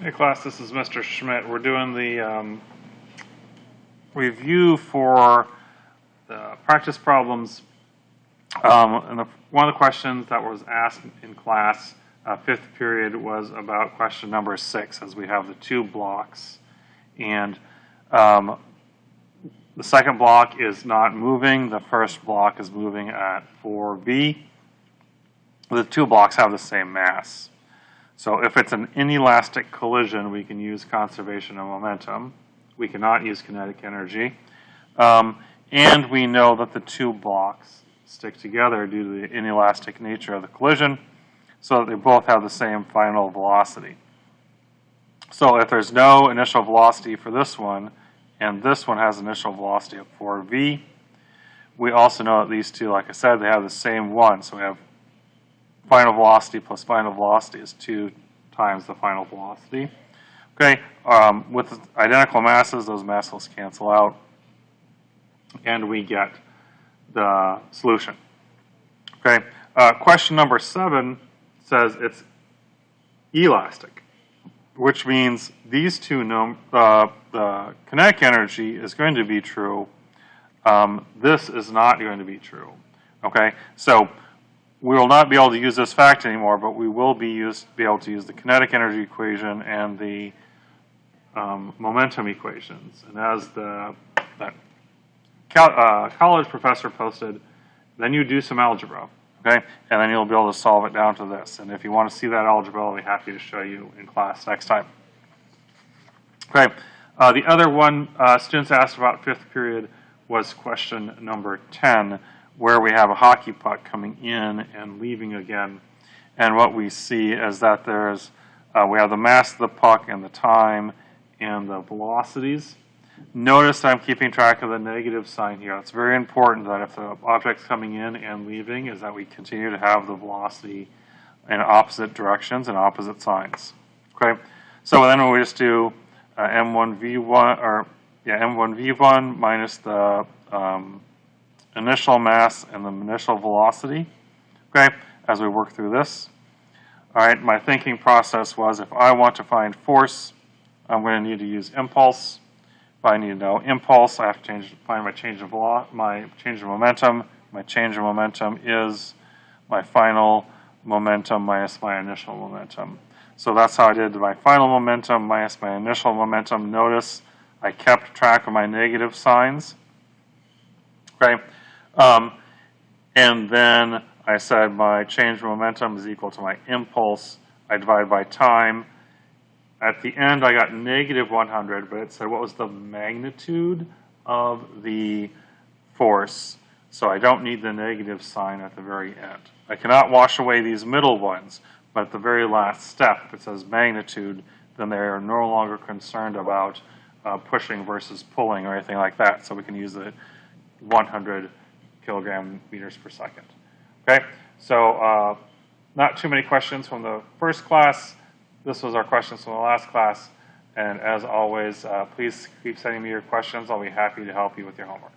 Hey class, this is Mr. Schmidt. We're doing the review for the practice problems. And one of the questions that was asked in class, fifth period, was about question number 6, as we have the two blocks. And the second block is not moving. The first block is moving at 4v. The two blocks have the same mass. So if it's an inelastic collision, we can use conservation of momentum. We cannot use kinetic energy. And we know that the two blocks stick together due to the inelastic nature of the collision, so that they both have the same final velocity. So if there's no initial velocity for this one, and this one has initial velocity of 4v, we also know that these two, like I said, they have the same one. So we have final velocity plus final velocity is 2 times the final velocity. Okay, with identical masses, those masses cancel out, and we get the solution. Okay, question number 7 says it's elastic, which means these two, the kinetic energy is going to be true. This is not going to be true. Okay, so we will not be able to use this fact anymore, but we will be able to use the kinetic energy equation and the momentum equations. And as the college professor posted, then you do some algebra, okay? And then you'll be able to solve it down to this. And if you want to see that algebra, I'll be happy to show you in class next time. Okay, the other one students asked about fifth period was question number 10, where we have a hockey puck coming in and leaving again. And what we see is that there's, we have the mass of the puck and the time and the velocities. Notice I'm keeping track of the negative sign here. It's very important that if the object's coming in and leaving, is that we continue to have the velocity in opposite directions and opposite signs. Okay, so then we just do m1v1, or yeah, m1v1 minus the initial mass and the initial velocity, okay, as we work through this. All right, my thinking process was, if I want to find force, I'm going to need to use impulse. If I need to know impulse, I have to find my change of momentum. My change of momentum is my final momentum minus my initial momentum. So that's how I did my final momentum minus my initial momentum. Notice I kept track of my negative signs. Okay. And then I said my change of momentum is equal to my impulse. I divide by time. At the end, I got negative 100, but it said what was the magnitude of the force. So I don't need the negative sign at the very end. I cannot wash away these middle ones, but at the very last step, if it says magnitude, then they are no longer concerned about pushing versus pulling or anything like that. So we can use the 100 kilogram meters per second. Okay, so not too many questions from the first class. This was our questions from the last class. And as always, please keep sending me your questions. I'll be happy to help you with your homework.